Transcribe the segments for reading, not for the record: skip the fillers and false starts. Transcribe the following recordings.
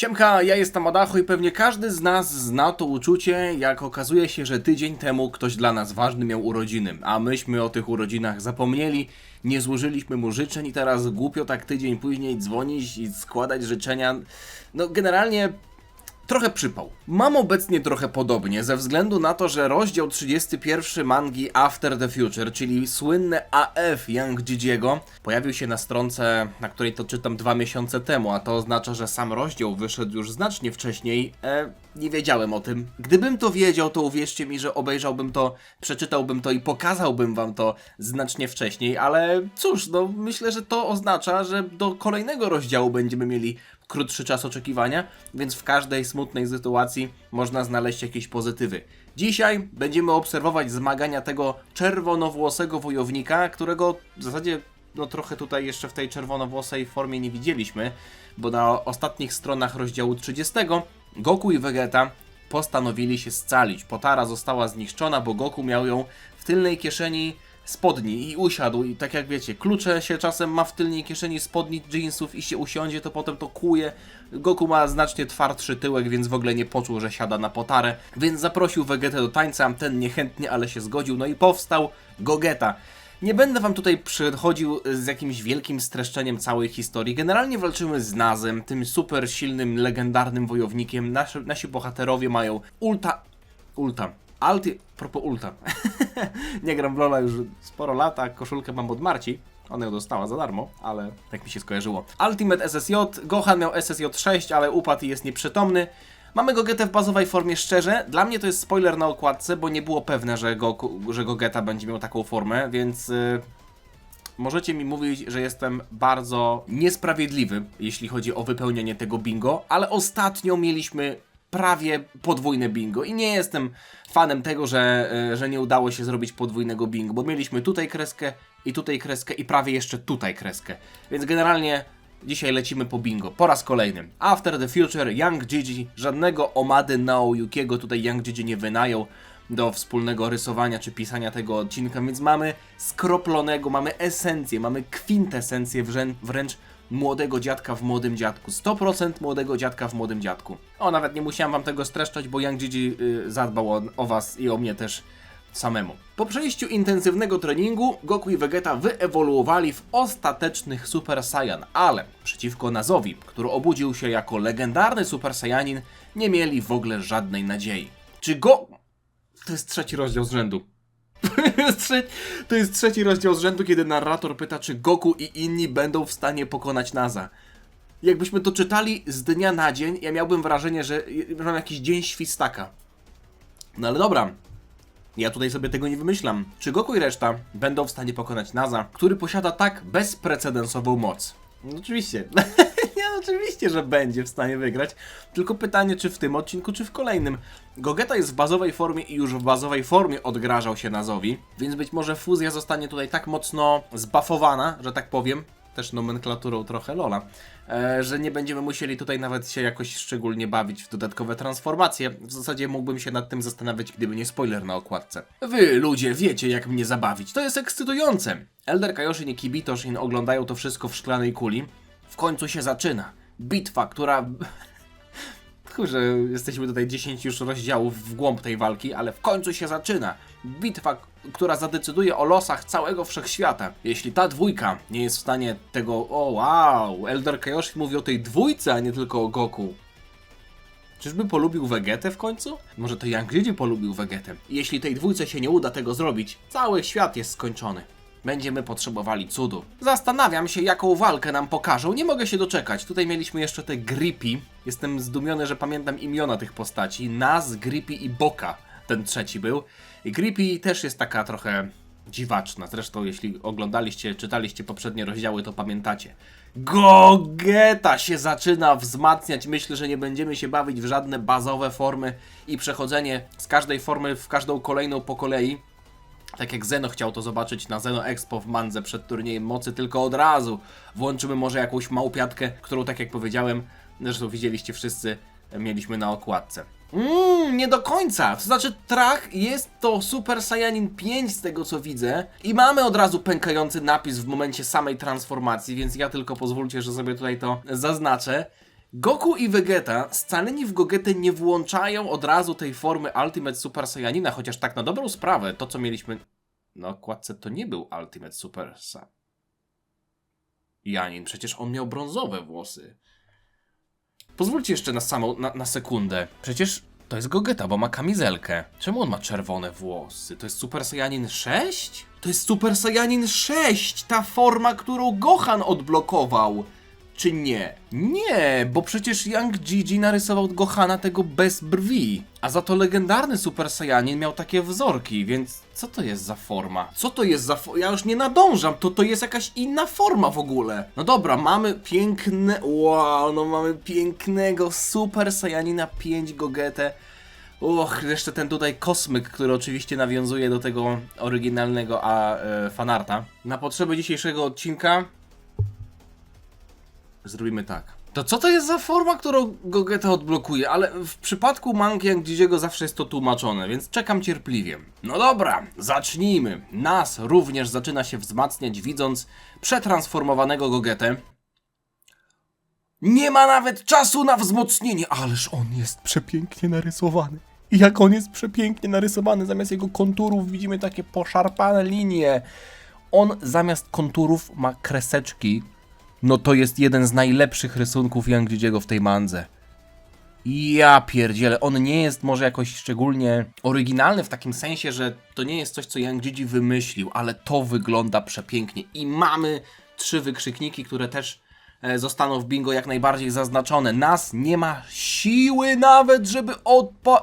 Siemka, ja jestem Adacho i pewnie każdy z nas zna to uczucie, jak okazuje się, że tydzień temu ktoś dla nas ważny miał urodziny, a myśmy o tych urodzinach zapomnieli, nie złożyliśmy mu życzeń i teraz głupio tak tydzień później dzwonić i składać życzenia. No generalnie trochę przypał. Mam obecnie trochę podobnie, ze względu na to, że rozdział 31 mangi After the Future, czyli słynne AF Young Gigiego, pojawił się na stronce, na której to czytam 2 miesiące temu, a to oznacza, że sam rozdział wyszedł już znacznie wcześniej. Nie wiedziałem o tym. Gdybym to wiedział, to uwierzcie mi, że obejrzałbym to, przeczytałbym to i pokazałbym wam to znacznie wcześniej, ale cóż, no myślę, że to oznacza, że do kolejnego rozdziału będziemy mieli krótszy czas oczekiwania, więc w każdej smutnej sytuacji można znaleźć jakieś pozytywy. Dzisiaj będziemy obserwować zmagania tego czerwonowłosego wojownika, którego w zasadzie no trochę tutaj jeszcze w tej czerwonowłosej formie nie widzieliśmy, bo na ostatnich stronach rozdziału 30 Goku i Vegeta postanowili się scalić. Potara została zniszczona, bo Goku miał ją w tylnej kieszeni spodni i usiadł i tak jak wiecie, klucze się czasem ma w tylnej kieszeni spodni jeansów i się usiądzie, to potem to kłuje. Goku ma znacznie twardszy tyłek, więc w ogóle nie poczuł, że siada na Potarę, więc zaprosił Vegetę do tańca, ten niechętnie, ale się zgodził, no i powstał Gogeta. Nie będę wam tutaj przychodził z jakimś wielkim streszczeniem całej historii. Generalnie walczymy z Nazem, tym super silnym, legendarnym wojownikiem. Nasi bohaterowie mają propos ulta. Nie gram w LoL'a już sporo lat, a koszulkę mam od Marci. Ona ją dostała za darmo, ale tak mi się skojarzyło. Ultimate SSJ, Gohan miał SSJ 6, ale upadł i jest nieprzytomny. Mamy Gogetę w bazowej formie. Szczerze, dla mnie to jest spoiler na okładce, bo nie było pewne, że Gogeta będzie miał taką formę, więc możecie mi mówić, że jestem bardzo niesprawiedliwy, jeśli chodzi o wypełnienie tego bingo, ale ostatnio mieliśmy prawie podwójne bingo i nie jestem fanem tego, że nie udało się zrobić podwójnego bingo, bo mieliśmy tutaj kreskę i prawie jeszcze tutaj kreskę. Więc generalnie dzisiaj lecimy po bingo. Po raz kolejny. After the Future, Young Gigi. Żadnego Omady Naoyukiego tutaj Young Gigi nie wynajął do wspólnego rysowania czy pisania tego odcinka, więc mamy skroplonego, mamy esencję, mamy kwintesencję wręcz młodego dziadka w młodym dziadku. 100% młodego dziadka w młodym dziadku. O, nawet nie musiałem wam tego streszczać, bo Young Gigi zadbał o was i o mnie też samemu. Po przejściu intensywnego treningu Goku i Vegeta wyewoluowali w ostatecznych Super Saiyan, ale przeciwko Nazowi, który obudził się jako legendarny Super Saiyanin, nie mieli w ogóle żadnej nadziei. To jest trzeci rozdział z rzędu. To jest trzeci rozdział z rzędu, kiedy narrator pyta, czy Goku i inni będą w stanie pokonać Naza. Jakbyśmy to czytali z dnia na dzień, ja miałbym wrażenie, że mam jakiś dzień świstaka. No ale dobra. Ja tutaj sobie tego nie wymyślam. Czy Goku i reszta będą w stanie pokonać Naza, który posiada tak bezprecedensową moc? No oczywiście. Oczywiście, że będzie w stanie wygrać. Tylko pytanie, czy w tym odcinku, czy w kolejnym. Gogeta jest w bazowej formie i już w bazowej formie odgrażał się Nazowi, więc być może fuzja zostanie tutaj tak mocno zbuffowana, że tak powiem, też nomenklaturą trochę LoL'a, że nie będziemy musieli tutaj nawet się jakoś szczególnie bawić w dodatkowe transformacje. W zasadzie mógłbym się nad tym zastanawiać, gdyby nie spoiler na okładce. Wy, ludzie, wiecie jak mnie zabawić. To jest ekscytujące. Elder Kaioshin i Kibitoshin oglądają to wszystko w szklanej kuli. W końcu się zaczyna. Bitwa, która... Kurczę, jesteśmy tutaj 10 już rozdziałów w głąb tej walki, ale w końcu się zaczyna. Bitwa, która zadecyduje o losach całego wszechświata. Jeśli ta dwójka nie jest w stanie tego... O wow, Elder Kaioshin mówi o tej dwójce, a nie tylko o Goku. Czyżby polubił Vegetę w końcu? Może to Young Gigi polubił Vegetę. I jeśli tej dwójce się nie uda tego zrobić, cały świat jest skończony. Będziemy potrzebowali cudu. Zastanawiam się, jaką walkę nam pokażą. Nie mogę się doczekać. Tutaj mieliśmy jeszcze te Grippy. Jestem zdumiony, że pamiętam imiona tych postaci. Naz, Grippy i Boka. Ten trzeci był. I Grippy też jest taka trochę dziwaczna. Zresztą jeśli oglądaliście, czytaliście poprzednie rozdziały, to pamiętacie. Gogeta się zaczyna wzmacniać. Myślę, że nie będziemy się bawić w żadne bazowe formy i przechodzenie z każdej formy w każdą kolejną po kolei. Tak jak Zeno chciał to zobaczyć na Zeno Expo w Mandze przed turniejem mocy, tylko od razu włączymy może jakąś małpiatkę, którą tak jak powiedziałem, zresztą widzieliście wszyscy, mieliśmy na okładce. Nie do końca, to znaczy Trach jest to Super Saiyanin 5 z tego co widzę i mamy od razu pękający napis w momencie samej transformacji, więc ja tylko pozwólcie, że sobie tutaj to zaznaczę. Goku i Vegeta scaleni w Gogetę nie włączają od razu tej formy Ultimate Super Saiyanina, chociaż tak na dobrą sprawę, to co mieliśmy na okładce to nie był Ultimate Super Saiyanin, przecież on miał brązowe włosy. Pozwólcie jeszcze na sekundę, przecież to jest Gogeta, bo ma kamizelkę. Czemu on ma czerwone włosy? To jest Super Saiyanin 6? To jest Super Saiyanin 6! Ta forma, którą Gohan odblokował! Czy nie? Nie, bo przecież Young Gigi narysował Gohana tego bez brwi. A za to legendarny Super Saiyanin miał takie wzorki, więc co to jest za forma? Co to jest za forma? Ja już nie nadążam, to jest jakaś inna forma w ogóle. No dobra, mamy piękne... Wow, no mamy pięknego Super Saiyanina 5 Gogetę. Jeszcze ten tutaj kosmyk, który oczywiście nawiązuje do tego oryginalnego fanarta. Na potrzeby dzisiejszego odcinka zrobimy tak. To co to jest za forma, którą Gogeta odblokuje? Ale w przypadku mangi Young Gigiego zawsze jest to tłumaczone, więc czekam cierpliwie. No dobra, zacznijmy. Nas również zaczyna się wzmacniać, widząc przetransformowanego Gogetę. Nie ma nawet czasu na wzmocnienie, ależ on jest przepięknie narysowany. I jak on jest przepięknie narysowany, zamiast jego konturów widzimy takie poszarpane linie. On zamiast konturów ma kreseczki. No to jest jeden z najlepszych rysunków Young Gigiego w tej mandze. Ja pierdzielę, on nie jest może jakoś szczególnie oryginalny w takim sensie, że to nie jest coś, co Young Gigi wymyślił, ale to wygląda przepięknie. I mamy 3 wykrzykniki, które też zostaną w bingo jak najbardziej zaznaczone. Nas nie ma siły nawet, żeby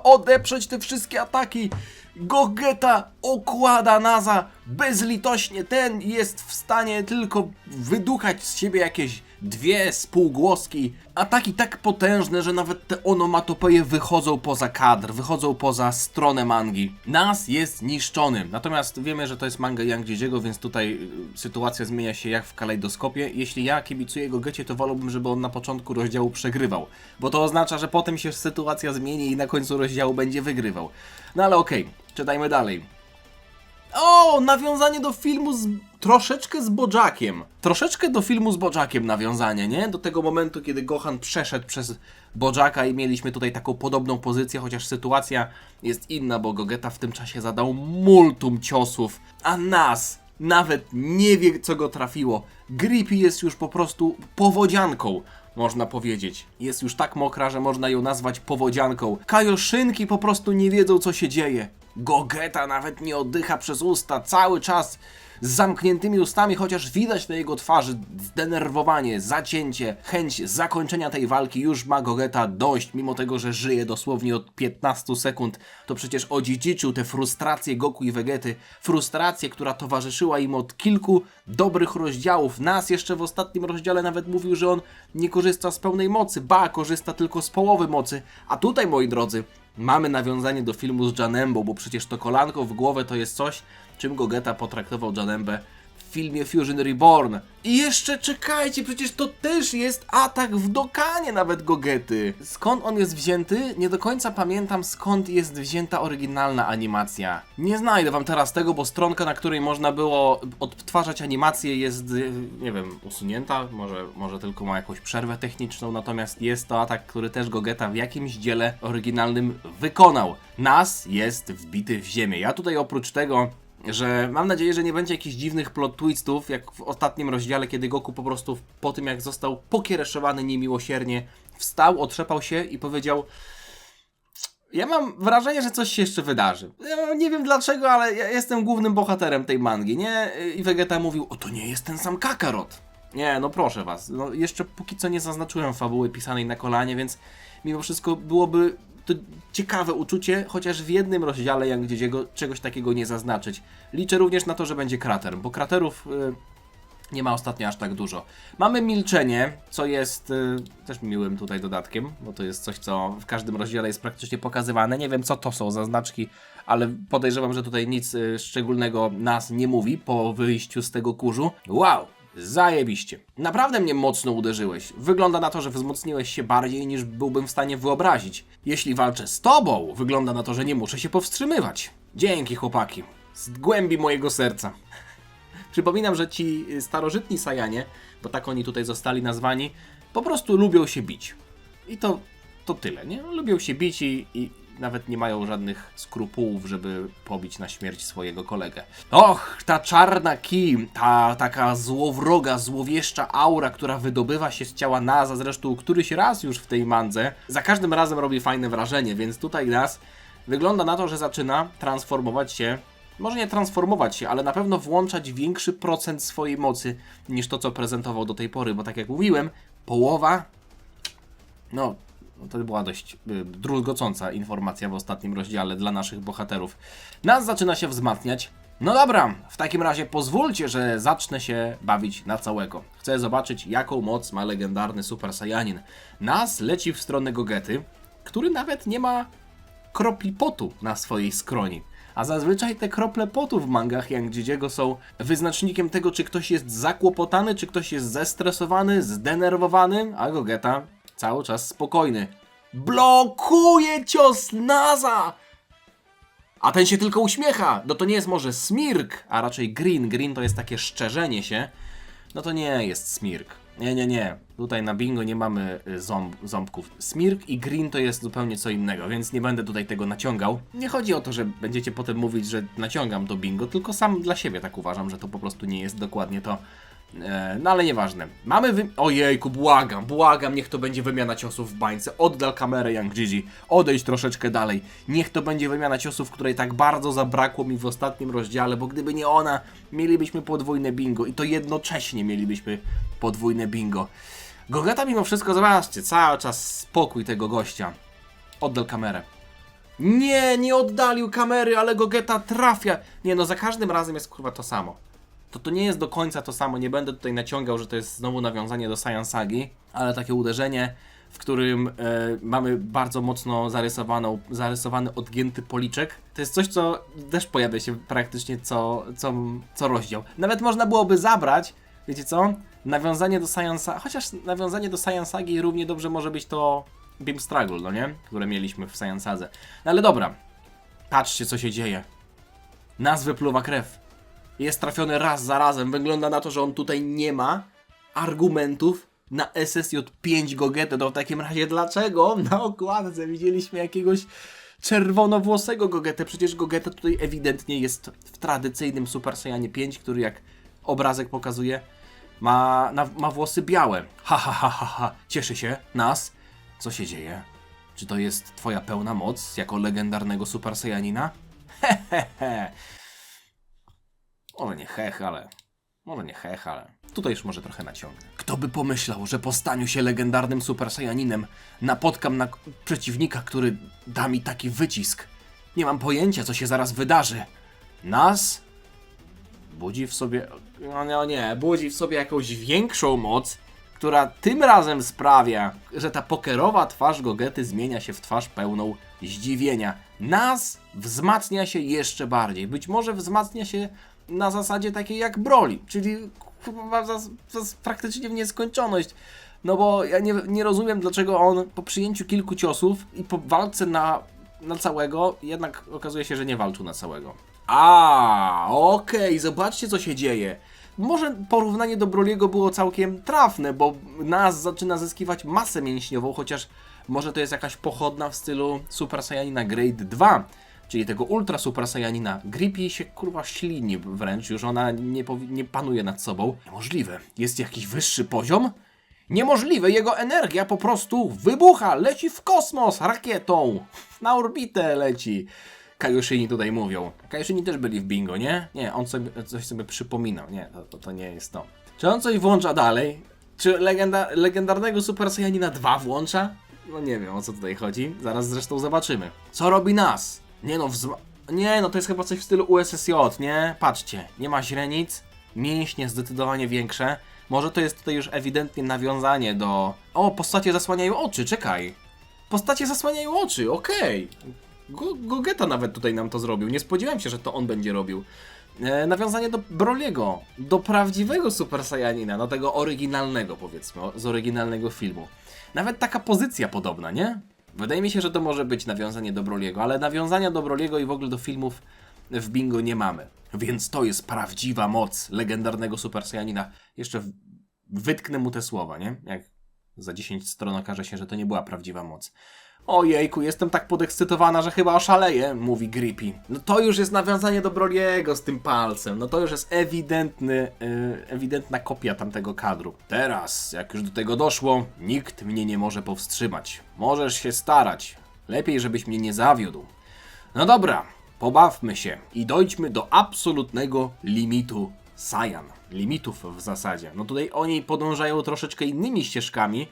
odeprzeć te wszystkie ataki. Gogeta okłada Naza bezlitośnie. Ten jest w stanie tylko wydukać z siebie jakieś 2 spółgłoski. Ataki tak potężne, że nawet te onomatopeje wychodzą poza kadr, wychodzą poza stronę mangi. Nas jest niszczony. Natomiast wiemy, że to jest manga Young Gigiego, więc tutaj sytuacja zmienia się jak w kalejdoskopie. Jeśli ja kibicuję Gogecie, to wolałbym, żeby on na początku rozdziału przegrywał. Bo to oznacza, że potem się sytuacja zmieni i na końcu rozdziału będzie wygrywał. No ale okej, czytajmy dalej. O, nawiązanie do filmu troszeczkę z Bojackiem. Troszeczkę do filmu z Bojackiem nawiązanie, nie? Do tego momentu, kiedy Gohan przeszedł przez Bojacka i mieliśmy tutaj taką podobną pozycję, chociaż sytuacja jest inna, bo Gogeta w tym czasie zadał multum ciosów, a Nas nawet nie wie, co go trafiło. Grippy jest już po prostu powodzianką, można powiedzieć. Jest już tak mokra, że można ją nazwać powodzianką. Kajoszynki po prostu nie wiedzą, co się dzieje. Gogeta nawet nie oddycha przez usta, cały czas z zamkniętymi ustami, chociaż widać na jego twarzy zdenerwowanie, zacięcie, chęć zakończenia tej walki. Już ma Gogeta dość, mimo tego, że żyje dosłownie od 15 sekund. To przecież odziedziczył te frustracje Goku i Vegety, frustrację, która towarzyszyła im od kilku dobrych rozdziałów. Nas jeszcze w ostatnim rozdziale nawet mówił, że on nie korzysta z pełnej mocy, ba, korzysta tylko z połowy mocy. A tutaj, moi drodzy, mamy nawiązanie do filmu z Janembo, bo przecież to kolanko w głowę to jest coś, czym Gogeta potraktował Janembę w filmie Fusion Reborn. I jeszcze czekajcie, przecież to też jest atak w dokanie nawet Gogety. Skąd on jest wzięty? Nie do końca pamiętam, skąd jest wzięta oryginalna animacja. Nie znajdę wam teraz tego, bo stronka, na której można było odtwarzać animację, jest, nie wiem, usunięta. Może tylko ma jakąś przerwę techniczną, natomiast jest to atak, który też Gogeta w jakimś dziele oryginalnym wykonał. Nas jest wbity w ziemię. Ja tutaj oprócz tego, że mam nadzieję, że nie będzie jakichś dziwnych plot twistów, jak w ostatnim rozdziale, kiedy Goku po prostu po tym, jak został pokiereszowany niemiłosiernie, wstał, otrzepał się i powiedział: ja mam wrażenie, że coś się jeszcze wydarzy. Ja nie wiem dlaczego, ale ja jestem głównym bohaterem tej mangi, nie? I Vegeta mówił: o, to nie jest ten sam Kakarot. Nie, no proszę was, no jeszcze póki co nie zaznaczyłem fabuły pisanej na kolanie, więc mimo wszystko byłoby to ciekawe uczucie, chociaż w jednym rozdziale Young Gigiego czegoś takiego nie zaznaczyć. Liczę również na to, że będzie krater, bo kraterów nie ma ostatnio aż tak dużo. Mamy milczenie, co jest też miłym tutaj dodatkiem, bo to jest coś, co w każdym rozdziale jest praktycznie pokazywane. Nie wiem, co to są za znaczki, ale podejrzewam, że tutaj nic szczególnego nas nie mówi po wyjściu z tego kurzu. Wow! Zajebiście. Naprawdę mnie mocno uderzyłeś. Wygląda na to, że wzmocniłeś się bardziej niż byłbym w stanie wyobrazić. Jeśli walczę z tobą, wygląda na to, że nie muszę się powstrzymywać. Dzięki, chłopaki. Z głębi mojego serca. Przypominam, że ci starożytni Saiyanie, bo tak oni tutaj zostali nazwani, po prostu lubią się bić. I to tyle, nie? Lubią się bić i nawet nie mają żadnych skrupułów, żeby pobić na śmierć swojego kolegę. Och, ta czarna Ki, ta taka złowroga, złowieszcza aura, która wydobywa się z ciała Naza, zresztą któryś raz już w tej mandze, za każdym razem robi fajne wrażenie, więc tutaj Naz wygląda na to, że zaczyna transformować się, może nie transformować się, ale na pewno włączać większy procent swojej mocy niż to, co prezentował do tej pory, bo tak jak mówiłem, połowa, no to była dość druzgocąca informacja w ostatnim rozdziale dla naszych bohaterów. Nas zaczyna się wzmacniać. No dobra, w takim razie pozwólcie, że zacznę się bawić na całego. Chcę zobaczyć, jaką moc ma legendarny Super Saiyanin. Nas leci w stronę Gogety, który nawet nie ma kropli potu na swojej skroni. A zazwyczaj te krople potu w mangach Yang Jijiego są wyznacznikiem tego, czy ktoś jest zakłopotany, czy ktoś jest zestresowany, zdenerwowany, a Gogeta cały czas spokojny. Blokuje cios Naza! A ten się tylko uśmiecha. No to nie jest może smirk, a raczej grin. Grin to jest takie szczerzenie się. No to nie jest smirk. Nie. Tutaj na bingo nie mamy ząbków. Smirk i grin to jest zupełnie co innego, więc nie będę tutaj tego naciągał. Nie chodzi o to, że będziecie potem mówić, że naciągam to bingo, tylko sam dla siebie tak uważam, że to po prostu nie jest dokładnie to. No ale nieważne. Ojejku, błagam, niech to będzie wymiana ciosów w bańce. Oddal kamerę Yang Jiji. Odejdź troszeczkę dalej. Niech to będzie wymiana ciosów, której tak bardzo zabrakło mi w ostatnim rozdziale, bo gdyby nie ona, mielibyśmy podwójne bingo i to jednocześnie mielibyśmy podwójne bingo. Gogeta mimo wszystko, zobaczcie, cały czas spokój tego gościa. Oddal kamerę. Nie oddalił kamery, ale Gogeta trafia. Nie no, za każdym razem jest kurwa to samo. To nie jest do końca to samo, nie będę tutaj naciągał, że to jest znowu nawiązanie do Saiyan Sagi, ale takie uderzenie, w którym mamy bardzo mocno zarysowany odgięty policzek. To jest coś, co też pojawia się praktycznie co rozdział. Nawet można byłoby zabrać, wiecie co, nawiązanie do Saiyan Sagi, chociaż nawiązanie do Saiyan Sagi równie dobrze może być to Beam Struggle, no nie? Które mieliśmy w Saiyan Sadze. No ale dobra, patrzcie co się dzieje. Nas wypluwa krew. Jest trafiony raz za razem. Wygląda na to, że on tutaj nie ma argumentów na SSJ5 Gogetę. To w takim razie dlaczego na okładce widzieliśmy jakiegoś czerwonowłosego Gogetę? Przecież Gogeta tutaj ewidentnie jest w tradycyjnym Super Saiyanie 5, który jak obrazek pokazuje ma włosy białe. Ha. Cieszy się. Nas. Co się dzieje? Czy to jest twoja pełna moc jako legendarnego Super Saiyanina? Hehehe. Może nie hech, ale tutaj już może trochę naciągnę. Kto by pomyślał, że po staniu się legendarnym Super Saiyaninem napotkam na przeciwnika, który da mi taki wycisk. Nie mam pojęcia, co się zaraz wydarzy. Nas budzi w sobie... budzi w sobie jakąś większą moc, która tym razem sprawia, że ta pokerowa twarz Gogety zmienia się w twarz pełną zdziwienia. Nas wzmacnia się jeszcze bardziej. Być może wzmacnia się na zasadzie takiej jak Broly, czyli praktycznie w nieskończoność. No bo ja nie rozumiem, dlaczego on po przyjęciu kilku ciosów i po walce na całego, jednak okazuje się, że nie walczył na całego. Okej, zobaczcie co się dzieje. Może porównanie do Broly'ego było całkiem trafne, bo Nas zaczyna zyskiwać masę mięśniową, chociaż może to jest jakaś pochodna w stylu Super Saiyanina Grade 2, czyli tego Ultra Super Saiyanina. Grippy się kurwa ślini wręcz, już ona nie panuje nad sobą. Niemożliwe. Jest jakiś wyższy poziom? Niemożliwe, jego energia po prostu wybucha, leci w kosmos rakietą. Na orbitę leci. Kaioshini tutaj mówią. Kaioshini też byli w bingo, nie? Nie, on coś sobie przypominał. Nie, to nie jest to. Czy on coś włącza dalej? Czy legendarnego Super Saiyanina 2 włącza? No nie wiem, o co tutaj chodzi. Zaraz zresztą zobaczymy. Co robi Nas? Nie no, to jest chyba coś w stylu USSJ, nie? Patrzcie, nie ma źrenic, mięśnie zdecydowanie większe. Może to jest tutaj już ewidentnie nawiązanie do... O, postacie zasłaniają oczy, czekaj. Postacie zasłaniają oczy, okej. Gogeta nawet tutaj nam to zrobił. Nie spodziewałem się, że to on będzie robił. Nawiązanie do Broly'ego, do prawdziwego Super Saiyanina, do tego oryginalnego, powiedzmy, z oryginalnego filmu. Nawet taka pozycja podobna, nie? Wydaje mi się, że to może być nawiązanie do Broly'ego, ale nawiązania do Broly'ego i w ogóle do filmów w bingo nie mamy. Więc to jest prawdziwa moc legendarnego Super Saiyanina. Jeszcze wytknę mu te słowa, nie? Jak za 10 stron okaże się, że to nie była prawdziwa moc. Ojejku, jestem tak podekscytowana, że chyba oszaleję, mówi Grippy. No to już jest nawiązanie do Broliego z tym palcem. No to już jest ewidentna kopia tamtego kadru. Teraz, jak już do tego doszło, nikt mnie nie może powstrzymać. Możesz się starać. Lepiej, żebyś mnie nie zawiódł. No dobra, pobawmy się i dojdźmy do absolutnego limitu Saiyan. Limitów w zasadzie. No tutaj oni podążają troszeczkę innymi ścieżkami.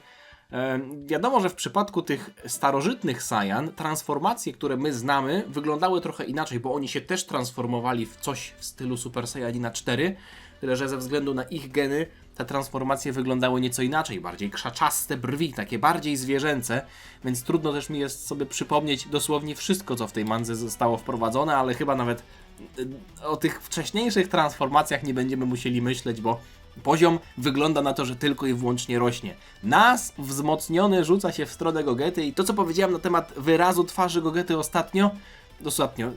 Wiadomo, że w przypadku tych starożytnych Saiyan transformacje, które my znamy, wyglądały trochę inaczej, bo oni się też transformowali w coś w stylu Super Saiyajina 4, tyle że ze względu na ich geny te transformacje wyglądały nieco inaczej, bardziej krzaczaste brwi, takie bardziej zwierzęce, więc trudno też mi jest sobie przypomnieć dosłownie wszystko, co w tej mandze zostało wprowadzone, ale chyba nawet o tych wcześniejszych transformacjach nie będziemy musieli myśleć, bo poziom wygląda na to, że tylko i wyłącznie rośnie. Nas wzmocniony rzuca się w stronę Gogety i to, co powiedziałem na temat wyrazu twarzy Gogety ostatnio,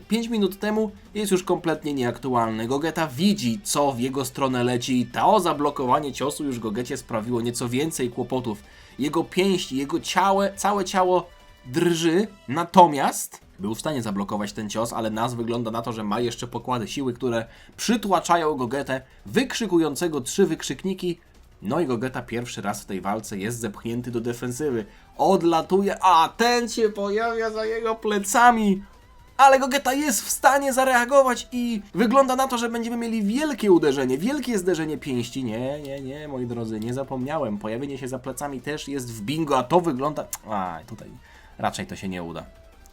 5 minut temu, jest już kompletnie nieaktualny. Gogeta widzi, co w jego stronę leci i to zablokowanie ciosu już Gogecie sprawiło nieco więcej kłopotów. Jego pięści, jego całe ciało drży, natomiast był w stanie zablokować ten cios, ale Nas wygląda na to, że ma jeszcze pokłady siły, które przytłaczają Gogetę, wykrzykującego 3 wykrzykniki. No i Gogeta pierwszy raz w tej walce jest zepchnięty do defensywy. Odlatuje, a ten się pojawia za jego plecami. Ale Gogeta jest w stanie zareagować i wygląda na to, że będziemy mieli wielkie uderzenie, wielkie zderzenie pięści. Nie, moi drodzy, nie zapomniałem. Pojawienie się za plecami też jest w bingo, a to wygląda... tutaj raczej to się nie uda.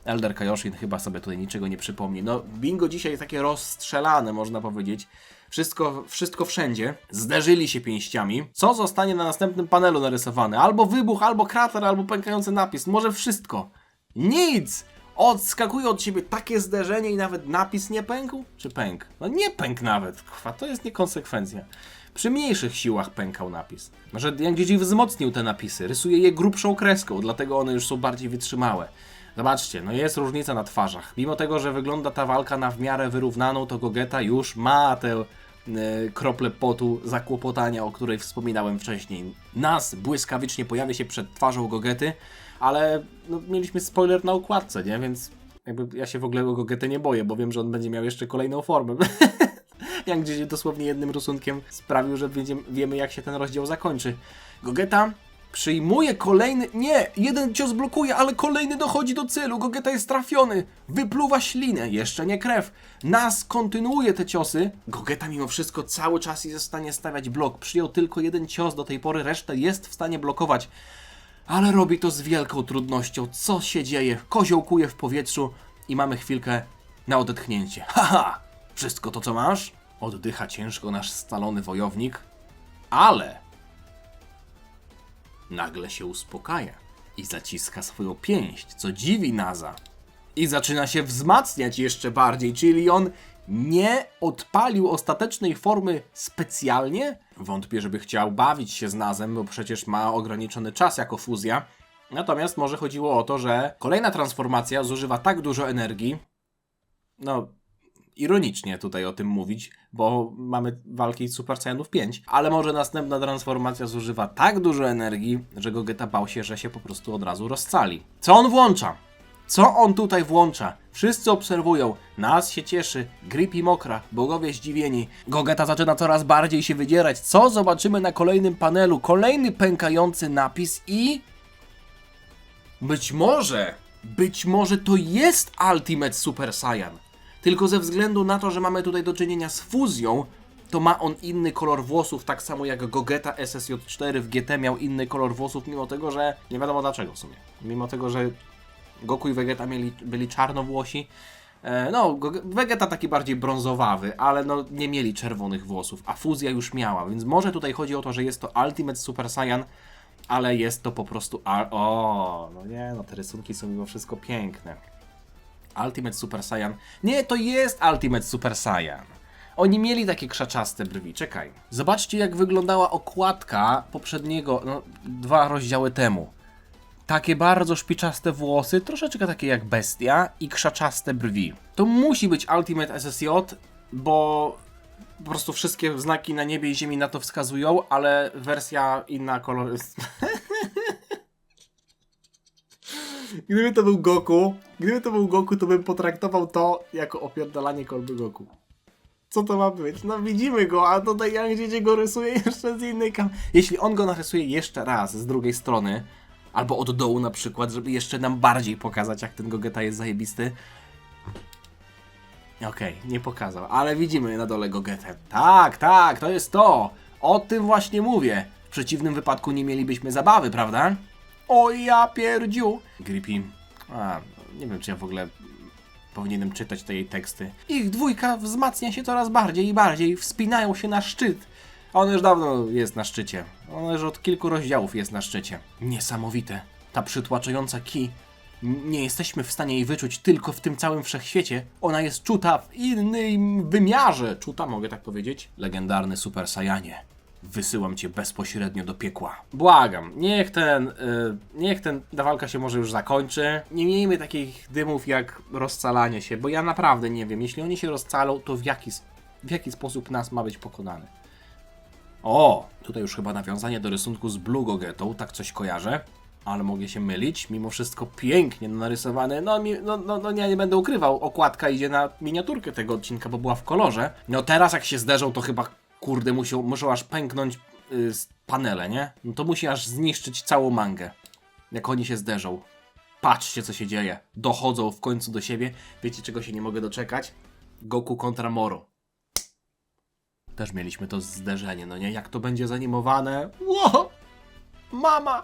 Elder Kaioshin chyba sobie tutaj niczego nie przypomni. No, bingo dzisiaj jest takie rozstrzelane, można powiedzieć. Wszystko wszędzie. Zderzyli się pięściami. Co zostanie na następnym panelu narysowane? Albo wybuch, albo krater, albo pękający napis. Może wszystko. Nic! Odskakuje od siebie takie zderzenie i nawet napis nie pękł? Czy pękł? No nie pękł nawet. To jest niekonsekwencja. Przy mniejszych siłach pękał napis. Może Yang Jiji wzmocnił te napisy. Rysuje je grubszą kreską, dlatego one już są bardziej wytrzymałe. Zobaczcie, no jest różnica na twarzach. Mimo tego, że wygląda ta walka na w miarę wyrównaną, to Gogeta już ma te krople potu, zakłopotania, o której wspominałem wcześniej. Nas błyskawicznie pojawia się przed twarzą Gogety, ale no, mieliśmy spoiler na okładce, nie? Więc jakby ja się w ogóle o Gogetę nie boję, bo wiem, że on będzie miał jeszcze kolejną formę. Jak gdzieś dosłownie jednym rysunkiem sprawił, że wiemy, jak się ten rozdział zakończy. Gogeta przyjmuje kolejny... Nie! Jeden cios blokuje, ale kolejny dochodzi do celu. Gogeta jest trafiony. Wypluwa ślinę. Jeszcze nie krew. Nas kontynuuje te ciosy. Gogeta mimo wszystko cały czas jest w stanie stawiać blok. Przyjął tylko jeden cios do tej pory. Resztę jest w stanie blokować. Ale robi to z wielką trudnością. Co się dzieje? Koziołkuje w powietrzu i mamy chwilkę na odetchnięcie. Haha! Wszystko to, co masz? Oddycha ciężko nasz scalony wojownik. Ale... nagle się uspokaja i zaciska swoją pięść, co dziwi Naza. I zaczyna się wzmacniać jeszcze bardziej, czyli on nie odpalił ostatecznej formy specjalnie? Wątpię, żeby chciał bawić się z Nazem, bo przecież ma ograniczony czas jako fuzja. Natomiast może chodziło o to, że kolejna transformacja zużywa tak dużo energii, no... ironicznie tutaj o tym mówić, bo mamy walki Super Saiyanów 5, ale może następna transformacja zużywa tak dużo energii, że Gogeta bał się, że się po prostu od razu rozcali. Co on włącza? Co on tutaj włącza? Wszyscy obserwują, Nas się cieszy, Grippy mokra, bogowie zdziwieni. Gogeta zaczyna coraz bardziej się wydzierać. Co zobaczymy na kolejnym panelu? Kolejny pękający napis i... Być może to jest Ultimate Super Saiyan. Tylko ze względu na to, że mamy tutaj do czynienia z fuzją, to ma on inny kolor włosów, tak samo jak Gogeta SSJ4 w GT miał inny kolor włosów, mimo tego, że nie wiadomo dlaczego w sumie. Mimo tego, że Goku i Vegeta byli czarnowłosi. Vegeta taki bardziej brązowawy, ale no nie mieli czerwonych włosów, a fuzja już miała, więc może tutaj chodzi o to, że jest to Ultimate Super Saiyan, ale jest to po prostu... te rysunki są mimo wszystko piękne. Ultimate Super Saiyan. Nie, to jest Ultimate Super Saiyan. Oni mieli takie krzaczaste brwi. Czekaj. Zobaczcie, jak wyglądała okładka poprzedniego, 2 rozdziały temu. Takie bardzo szpiczaste włosy, troszeczkę takie jak bestia i krzaczaste brwi. To musi być Ultimate SSJ, bo po prostu wszystkie znaki na niebie i ziemi na to wskazują, ale wersja inna kolor jest... Gdyby to był Goku, to bym potraktował to jako opierdalanie kolby Goku. Co to ma być? No widzimy go, a tutaj Yang Jiji go rysuje jeszcze z innej Jeśli on go narysuje jeszcze raz z drugiej strony, albo od dołu na przykład, żeby jeszcze nam bardziej pokazać, jak ten Gogeta jest zajebisty. Okej, nie pokazał, ale widzimy na dole Gogetę. Tak, to jest to! O tym właśnie mówię. W przeciwnym wypadku nie mielibyśmy zabawy, prawda? O ja pierdziu! Grippy. Nie wiem, czy ja w ogóle powinienem czytać te jej teksty. Ich dwójka wzmacnia się coraz bardziej i bardziej, wspinają się na szczyt. On już dawno jest na szczycie. On już od kilku rozdziałów jest na szczycie. Niesamowite. Ta przytłaczająca ki. Nie jesteśmy w stanie jej wyczuć tylko w tym całym wszechświecie. Ona jest czuta w innym wymiarze. Czuta, mogę tak powiedzieć? Legendarny Super Saiyanie. Wysyłam cię bezpośrednio do piekła. Błagam, niech ta walka się może już zakończy. Nie miejmy takich dymów jak rozcalanie się, bo ja naprawdę nie wiem, jeśli oni się rozcalą, to w jaki sposób nas ma być pokonany. O, tutaj już chyba nawiązanie do rysunku z Blue Gogetą, tak coś kojarzę. Ale mogę się mylić, mimo wszystko pięknie narysowane. Ja nie będę ukrywał, okładka idzie na miniaturkę tego odcinka, bo była w kolorze. No teraz jak się zderzą, to chyba, kurde, muszą aż pęknąć panele, nie? No to musi aż zniszczyć całą mangę, jak oni się zderzą. Patrzcie, co się dzieje. Dochodzą w końcu do siebie. Wiecie, czego się nie mogę doczekać? Goku kontra Moro. Też mieliśmy to zderzenie, no nie? Jak to będzie zanimowane? Wow! Mama!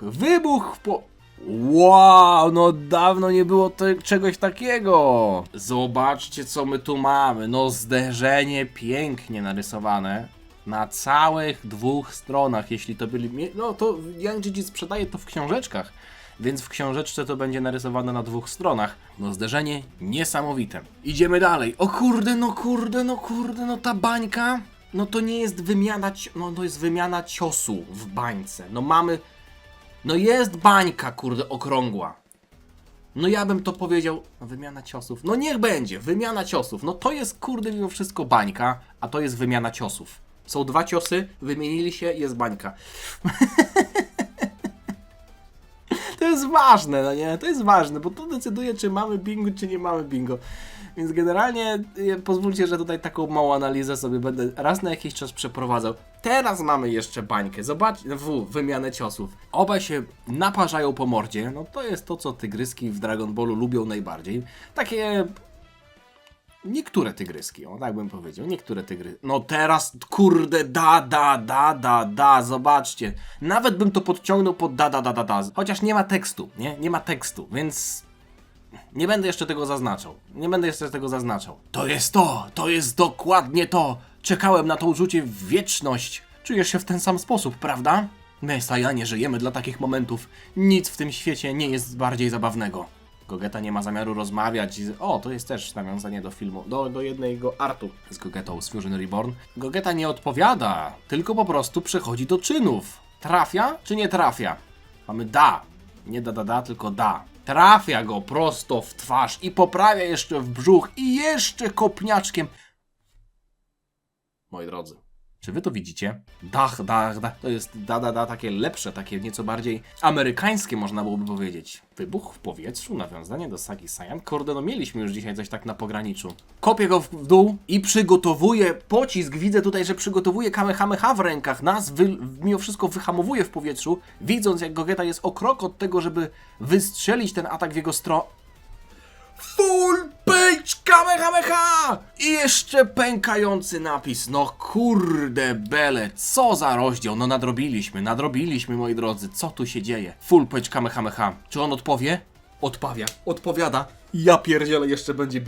Wybuch po... Wow, no dawno nie było czegoś takiego. Zobaczcie, co my tu mamy. No zderzenie pięknie narysowane. Na całych dwóch stronach, jeśli to byli... No to Yang Jiji sprzedaje to w książeczkach. Więc w książeczce to będzie narysowane na dwóch stronach. No zderzenie niesamowite. Idziemy dalej. O kurde, no ta bańka... No to nie jest wymiana... No to jest wymiana ciosu w bańce. No mamy... No jest bańka, kurde, okrągła. No ja bym to powiedział... No wymiana ciosów. No niech będzie, wymiana ciosów. No to jest, kurde, mimo wszystko bańka, a to jest wymiana ciosów. Są dwa ciosy, wymienili się, jest bańka. To jest ważne, no nie? To jest ważne, bo to decyduje, czy mamy bingo, czy nie mamy bingo. Więc generalnie pozwólcie, że tutaj taką małą analizę sobie będę raz na jakiś czas przeprowadzał. Teraz mamy jeszcze bańkę. Zobaczcie, wymianę ciosów. Obaj się naparzają po mordzie. No to jest to, co tygryski w Dragon Ballu lubią najbardziej. Takie... Niektóre tygryski, o tak bym powiedział. Niektóre tygryski. No teraz, kurde, zobaczcie. Nawet bym to podciągnął pod da. Chociaż nie ma tekstu, nie? Nie ma tekstu, więc... Nie będę jeszcze tego zaznaczał. To jest dokładnie to. Czekałem na to uczucie w wieczność. Czujesz się w ten sam sposób, prawda? My, Saiyanie, żyjemy dla takich momentów. Nic w tym świecie nie jest bardziej zabawnego. Gogeta nie ma zamiaru rozmawiać. O, to jest też nawiązanie do filmu, do jednego artu z Gogetą z Fusion Reborn. Gogeta nie odpowiada, tylko po prostu przechodzi do czynów. Trafia czy nie trafia? Mamy da. Nie da, tylko da. Trafia go prosto w twarz i poprawia jeszcze w brzuch i jeszcze kopniaczkiem. Moi drodzy, czy wy to widzicie? Dach. To jest takie lepsze, takie nieco bardziej amerykańskie, można byłoby powiedzieć. Wybuch w powietrzu, nawiązanie do sagi Saiyan. Kurde, no mieliśmy już dzisiaj coś tak na pograniczu. Kopię go w dół i przygotowuję pocisk. Widzę tutaj, że przygotowuje Kamehameha w rękach. Nas mimo wszystko wyhamowuje w powietrzu, widząc, jak Gogeta jest o krok od tego, żeby wystrzelić ten atak w jego stronę. Full page Kamehameha! I jeszcze pękający napis. No kurde bele, co za rozdział. No nadrobiliśmy, moi drodzy. Co tu się dzieje? Full page Kamehameha. Czy on odpowie? Odpowiada. Ja pierdzielę, jeszcze będzie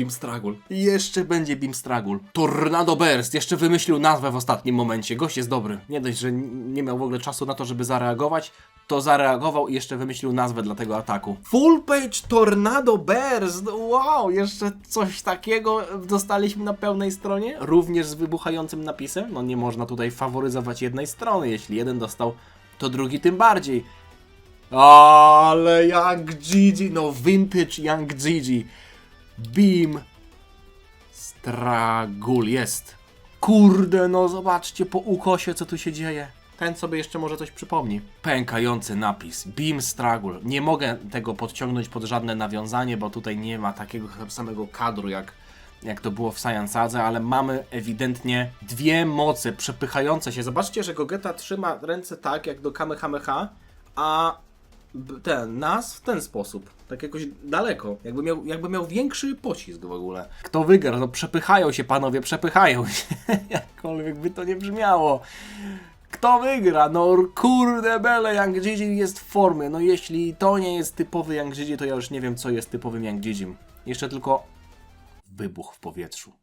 Beam Struggle. Tornado Burst. Jeszcze wymyślił nazwę w ostatnim momencie. Gość jest dobry. Nie dość, że nie miał w ogóle czasu na to, żeby zareagować, to zareagował i jeszcze wymyślił nazwę dla tego ataku. Full page Tornado Burst. Wow, jeszcze coś takiego dostaliśmy na pełnej stronie. Również z wybuchającym napisem. No nie można tutaj faworyzować jednej strony. Jeśli jeden dostał, to drugi tym bardziej. Ale Yang Jiji, no vintage Yang Jiji. Beam Struggle jest. Kurde, no zobaczcie po ukosie, co tu się dzieje. Ten sobie jeszcze może coś przypomni. Pękający napis. Beam Struggle. Nie mogę tego podciągnąć pod żadne nawiązanie, bo tutaj nie ma takiego samego kadru jak to było w Saiyan Sadze, ale mamy ewidentnie dwie moce przepychające się. Zobaczcie, że Gogeta trzyma ręce tak jak do Kamehameha, a nas w ten sposób. Tak jakoś daleko. Jakby miał większy pocisk w ogóle. Kto wygra? No przepychają się panowie, przepychają się. Jakkolwiek by to nie brzmiało. Kto wygra? No kurde bele, Yang Jijim jest w formie. No jeśli to nie jest typowy Yang Jijim, to ja już nie wiem co jest typowym Yang Jijim. Jeszcze tylko wybuch w powietrzu.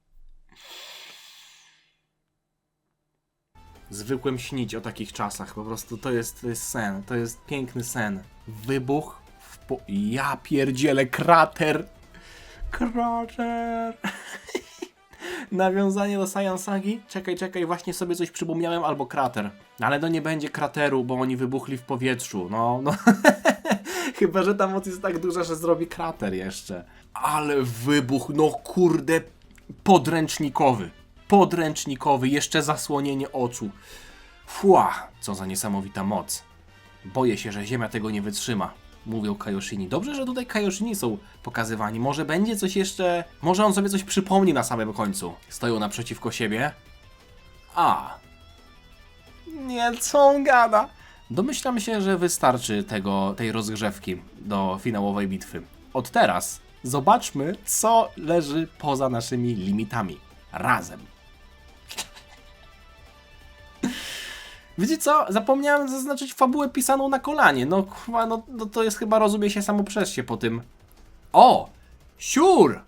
Zwykłem śnić o takich czasach. Po prostu to jest sen. To jest piękny sen. Wybuch w ja pierdzielę, krater! Krater! Nawiązanie do Saiyan Sagi? Czekaj, właśnie sobie coś przypomniałem, albo krater. Ale to nie będzie krateru, bo oni wybuchli w powietrzu. No. Chyba, że ta moc jest tak duża, że zrobi krater jeszcze. Ale wybuch, no kurde, podręcznikowy, jeszcze zasłonienie oczu. Fua, co za niesamowita moc. Boję się, że Ziemia tego nie wytrzyma, mówią Kaioshini. Dobrze, że tutaj Kaioshini są pokazywani. Może będzie coś jeszcze... Może on sobie coś przypomni na samym końcu. Stoją naprzeciwko siebie. Nie, co on gada? Domyślam się, że wystarczy tej rozgrzewki do finałowej bitwy. Od teraz zobaczmy, co leży poza naszymi limitami. Razem. Wiecie co? Zapomniałem zaznaczyć fabułę pisaną na kolanie. No to jest chyba, rozumie się samo przez się po tym. O! Siur!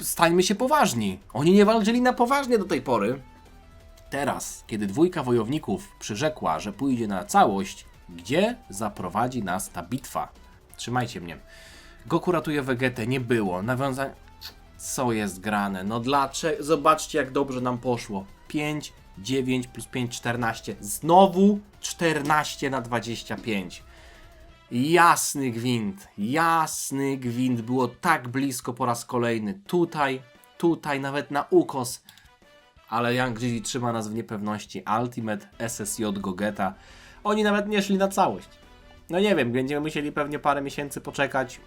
Stańmy się poważni. Oni nie walczyli na poważnie do tej pory. Teraz, kiedy dwójka wojowników przyrzekła, że pójdzie na całość, gdzie zaprowadzi nas ta bitwa? Trzymajcie mnie. Goku ratuje Vegetę, nie było. Nawiązań... Co jest grane? No dlaczego? Zobaczcie, jak dobrze nam poszło. 5, 9 plus 5, 14. Znowu 14 na 25. Jasny gwint. Było tak blisko po raz kolejny. Tutaj, nawet na ukos. Ale Yang Jiji trzyma nas w niepewności. Ultimate SSJ Gogeta. Oni nawet nie szli na całość. No nie wiem, będziemy musieli pewnie parę miesięcy poczekać.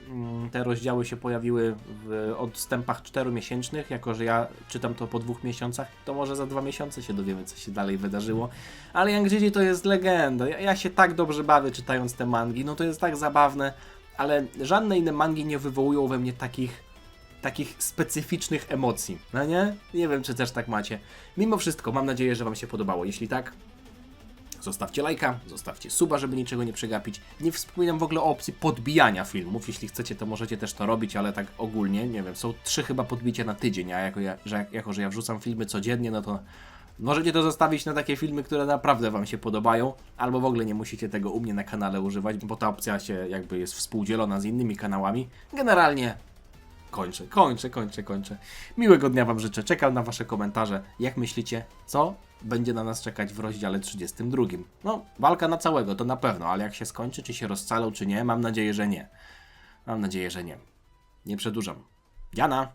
Te rozdziały się pojawiły w odstępach 4-miesięcznych. Jako że ja czytam to po 2 miesiącach, to może za 2 miesiące się dowiemy, co się dalej wydarzyło. Ale Yang Jiji to jest legenda. Ja się tak dobrze bawię czytając te mangi. No to jest tak zabawne. Ale żadne inne mangi nie wywołują we mnie takich specyficznych emocji. No nie? Nie wiem, czy też tak macie. Mimo wszystko, mam nadzieję, że wam się podobało. Jeśli tak, zostawcie lajka, zostawcie suba, żeby niczego nie przegapić. Nie wspominam w ogóle o opcji podbijania filmów. Jeśli chcecie, to możecie też to robić, ale tak ogólnie, nie wiem, są 3 chyba podbicia na tydzień, a jako że ja wrzucam filmy codziennie, no to możecie to zostawić na takie filmy, które naprawdę wam się podobają, albo w ogóle nie musicie tego u mnie na kanale używać, bo ta opcja się jakby jest współdzielona z innymi kanałami. Generalnie kończę. Miłego dnia wam życzę. Czekam na wasze komentarze. Jak myślicie, co będzie na nas czekać w rozdziale 32? No, walka na całego, to na pewno, ale jak się skończy, czy się rozcalą, czy nie, mam nadzieję, że nie. Nie przedłużam. Jana!